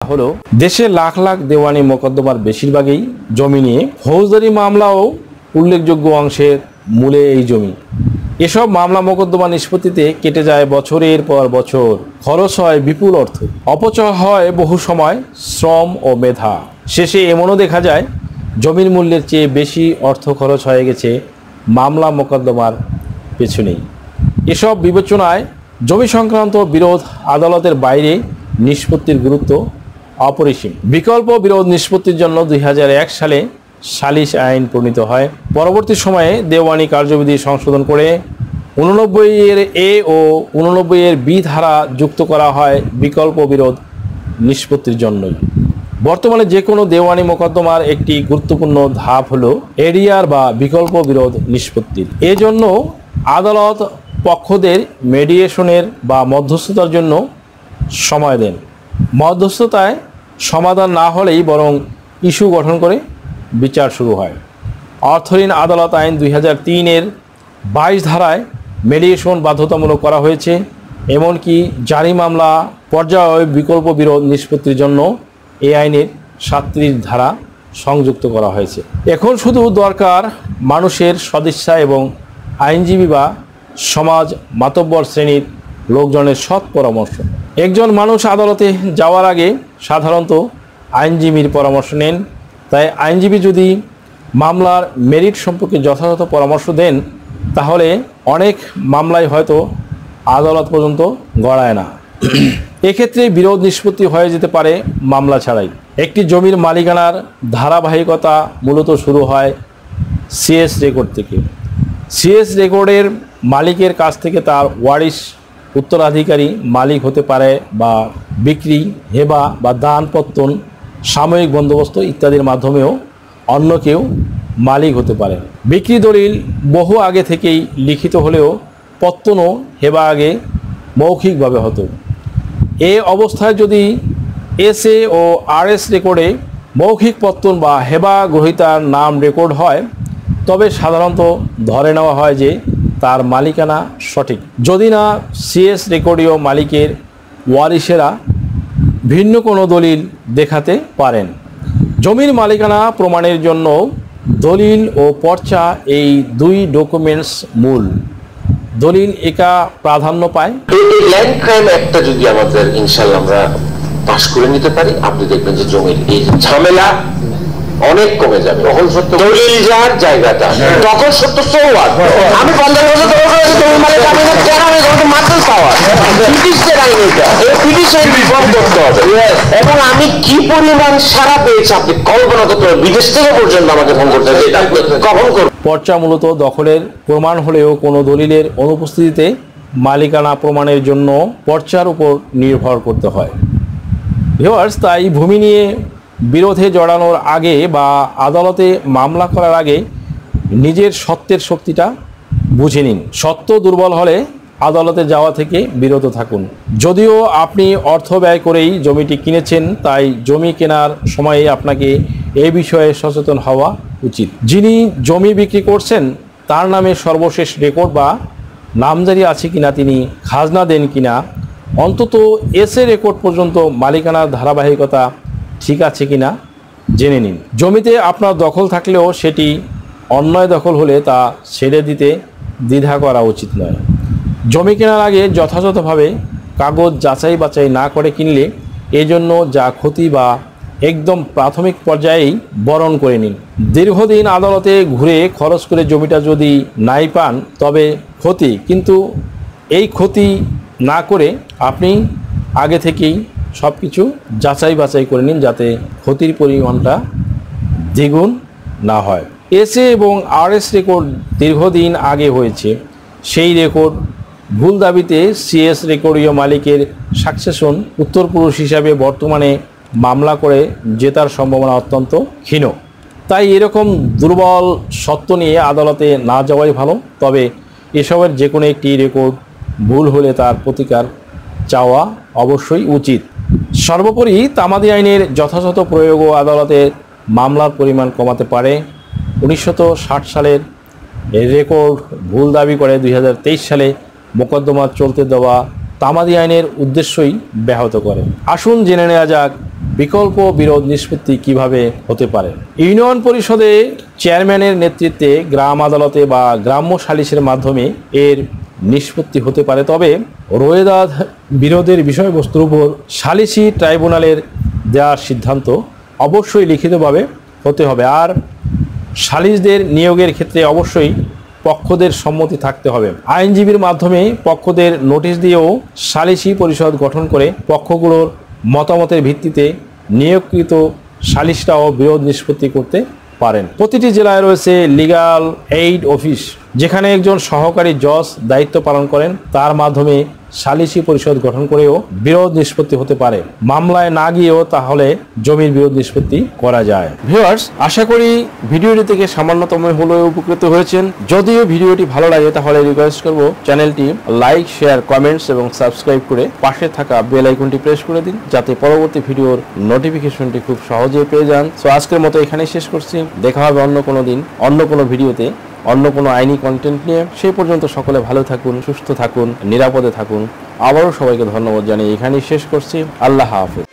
হলো দেশে লাখ লাখ দেওয়ানি মোকদ্দমার বেশিরভাগই জমি নিয়ে, ফৌজদারি মামলাও উল্লেখযোগ্য অংশের মূলে এই জমি। এসব মামলা মোকদ্দমা নিষ্পত্তিতে কেটে যায় বছরের পর বছর, খরচ হয় বিপুল অর্থ, অপচয় হয় বহু সময়, শ্রম ও মেধা। শেষে এমনও দেখা যায় জমির মূল্যের চেয়ে বেশি অর্থ খরচ হয়ে গেছে মামলা মোকদ্দমার পেছনেই। এসব বিবেচনায় জমি সংক্রান্ত বিরোধ আদালতের বাইরে নিষ্পত্তির গুরুত্ব অপরিসীম। বিকল্প বিরোধ নিষ্পত্তির জন্য 2001 সালে সালিস আইন প্রণীত হয়। পরবর্তী সময়ে দেওয়ানি কার্যবিধি সংশোধন করে 89 এ ও 89 বি ধারা যুক্ত করা হয় বিকল্প বিরোধ নিষ্পত্তির জন্যই। বর্তমানে যে কোনো দেওয়ানি মোকদ্দমার একটি গুরুত্বপূর্ণ ধাপ হলো এরিয়ার বা বিকল্প বিরোধ নিষ্পত্তির। এজন্য আদালত পক্ষদের মেডিয়েশনের বা মধ্যস্থতার জন্য সময় দেন। মধ্যস্থতায় সমাধান না হলেই বরং ইস্যু গঠন করে বিচার শুরু হয়। অর্থঋণ আদালত আইন 2003-এর 22 ধারায় মেডিয়েশন বাধ্যতামূলক করা হয়েছে। এমনকি জারি মামলা পর্যায়ে বিকল্প বিরোধ নিষ্পত্তির জন্য এই আইনের 37 ধারা সংযুক্ত করা হয়েছে। এখন শুধু দরকার মানুষের সদিচ্ছা এবং আইনজীবী বা সমাজ মাতব্বর শ্রেণীর লোকজনের সৎ পরামর্শ। একজন মানুষ আদালতে যাওয়ার আগে সাধারণত আইনজীবীর পরামর্শ নেন। তাই আইনজীবী যদি মামলার মেরিট সম্পর্কে যথাযথ পরামর্শ দেন, তাহলে অনেক মামলাই হয়তো আদালত পর্যন্ত গড়ায় না। এক্ষেত্রে বিরোধ নিষ্পত্তি হয়ে যেতে পারে মামলা ছাড়াই। একটি জমির মালিকানার ধারাবাহিকতা মূলত শুরু হয় সিএস রেকর্ড থেকে। সিএস রেকর্ডের মালিকের কাছ থেকে তার ওয়ারিশ উত্তরাধিকারী মালিক হতে পারে, বা বিক্রি, হেবা বা দান পত্তন, সাময়িক বন্দোবস্ত ইত্যাদির মাধ্যমেও অন্য কেউ মালিক হতে পারে। বিক্রি দলিল বহু আগে থেকেই লিখিত হলেও পত্তন ও হেবা আগে মৌখিকভাবে হতো। এ অবস্থায় যদি এসএ ও আরএস রেকর্ডে মৌখিক পত্তন বা হেবা গ্রহীতার নাম রেকর্ড হয়, তবে সাধারণত ধরে নেওয়া হয় যে তার মালিকানা সঠিক, যদি না সিএস রেকর্ডীয় মালিকের ওয়ারিশেরা ভিন্ন কোনো দলিল দেখাতে পারেন। জমির মালিকানা প্রমাণের জন্য দলিল ও পর্চা এই দুই ডকুমেন্টস মূল। দলিল একা প্রাধান্য পায়। এই ল্যান্ড ক্রাইম অ্যাক্টটা যদি আমাদের ইনশাআল্লাহ আমরা পাস করে নিতে পারি, আপনি দেখবেন যে জমির এই ঝামেলা অনেক কমে যাবে। তখন সত্য দলিল যার জায়গাটা, তখন সত্য সৌহার্দ। আমি 15 বছর ধরে জমির মালিক, আমি কেন আমি তোমাকে মাত্র পাওয়া ব্রিটিশদের আইন, এটা এই ব্রিটিশের রিফর্ম করতে হবে। এবং আমি কি পরিমাণ সারা পেয়েছি আপনি কল্পনা করতে পারেন। বিদেশ থেকে পর্যন্ত আমাকে ফোন করতে হবে, এটা কখন করব। পর্চা মূলত দখলের প্রমাণ হলেও কোনো দলিলের অনুপস্থিতিতে মালিকানা প্রমাণের জন্য পর্চার উপর নির্ভর করতে হয়। ভিউয়ার্স, তাই ভূমি নিয়ে বিরোধে জড়ানোর আগে বা আদালতে মামলা করার আগে নিজের সত্যের শক্তিটা বুঝে নিন। সত্য দুর্বল হলে আদালতে যাওয়া থেকে বিরত থাকুন। যদিও আপনি অর্থ ব্যয় করেই জমিটি কিনেছেন, তাই জমি কেনার সময়ে আপনাকে এ বিষয়ে সচেতন হওয়া উচিত। যিনি জমি বিক্রি করছেন তার নামে সর্বশেষ রেকর্ড বা নামজারি আছে কিনা, তিনি খাজনা দেন কিনা, অন্তত এসএ রেকর্ড পর্যন্ত মালিকানার ধারাবাহিকতা ঠিক আছে কিনা জেনে নিন। জমিতে আপনার দখল থাকলেও সেটি অন্যায় দখল হলে তা ছেড়ে দিতে দ্বিধা করা উচিত নয়। জমি কেনার আগে যথাযথভাবে কাগজ যাচাই বাছাই না করে কিনলে এজন্য যা ক্ষতি বা একদম প্রাথমিক পর্যায়েই বরণ করে নিন। দীর্ঘদিন আদালতে ঘুরে খরচ করে জমিটা যদি নাই পান, তবে ক্ষতি, কিন্তু এই ক্ষতি না করে আপনি আগে থেকেই সব কিছু যাচাই বাছাই করে নিন, যাতে ক্ষতির পরিমাণটা দ্বিগুণ না হয়। এসএ এবং আরএস রেকর্ড দীর্ঘদিন আগে হয়েছে, সেই রেকর্ড ভুল দাবিতে সিএস রেকর্ডীয় মালিকের সাকসেশন উত্তরপুরুষ হিসাবে বর্তমানে মামলা করে জেতার সম্ভাবনা অত্যন্ত ক্ষীণ। তাই এরকম দুর্বল সত্য নিয়ে আদালতে না যাওয়াই ভালো। তবে এসবের যে কোনো একটি রেকর্ড ভুল হলে তার প্রতিকার চাওয়া অবশ্যই উচিত। সর্বোপরি তামাদি আইনের যথাযথ প্রয়োগও আদালতে মামলার পরিমাণ কমাতে পারে। 1960 সালের রেকর্ড ভুল দাবি করে 2023 সালে মোকদ্দমা চলতে দেওয়া তামাদি আইনের উদ্দেশ্যই ব্যাহত করে। আসুন জেনে নেওয়া যাক বিকল্প বিরোধ নিষ্পত্তি কিভাবে হতে পারে? ইউনিয়ন পরিষদে চেয়ারম্যানের নেতৃত্বে গ্রাম আদালতে বা গ্রাম্য সালিসের মাধ্যমে এর নিষ্পত্তি হতে পারে, তবে রোয়েদাদ বিরোধের বিষয়বস্তুর উপর সালিসি ট্রাইব্যুনালের দেওয়ার সিদ্ধান্ত অবশ্যই লিখিতভাবে হতে হবে। আর সালিসদের নিয়োগের ক্ষেত্রে অবশ্যই পক্ষদের সম্মতি থাকতে হবে। আইনজীবীর মাধ্যমে পক্ষদের নোটিশ দিয়েও সালিসি পরিষদ গঠন করে পক্ষগুলোর মতামতের ভিত্তিতে নিয়োগকৃত সালিসটাও বিরোধ নিষ্পত্তি করতে পারেন। প্রতিটি জেলায় রয়েছে লিগ্যাল এইড অফিস, যেখানে একজন সহকারী জজ দায়িত্ব পালন করেন। তার মাধ্যমে সালিসি পরিষদ গঠন করেও বিরোধ নিষ্পত্তি হতে পারে। মামলায় না গিয়েও তাহলে জমির বিরোধ নিষ্পত্তি করা যায়। ভিউয়ার্স, আশা করি ভিডিওটি থেকে সামান্যতম হলেও উপকৃত হয়েছেন। যদিও ভিডিওটি ভালো লাগে তাহলে রিকোয়েস্ট করব চ্যানেলটি লাইক, শেয়ার, কমেন্টস এবং সাবস্ক্রাইব করে পাশে থাকা বেল আইকনটি প্রেস করে দিন, যাতে পরবর্তী ভিডিওর নোটিফিকেশনটি খুব সহজেই পেয়ে যান। সো আজকের মতো এখানেই শেষ করছি। দেখা হবে অন্য কোনো দিন, অন্য কোনো ভিডিওতে, অন্য কোনো আইনি কন্টেন্ট নিয়ে। সেই পর্যন্ত সকলে ভালো থাকুন, সুস্থ থাকুন, নিরাপদে থাকুন। আবারও সবাইকে ধন্যবাদ জানিয়ে এখানেই শেষ করছি। আল্লাহ হাফেজ।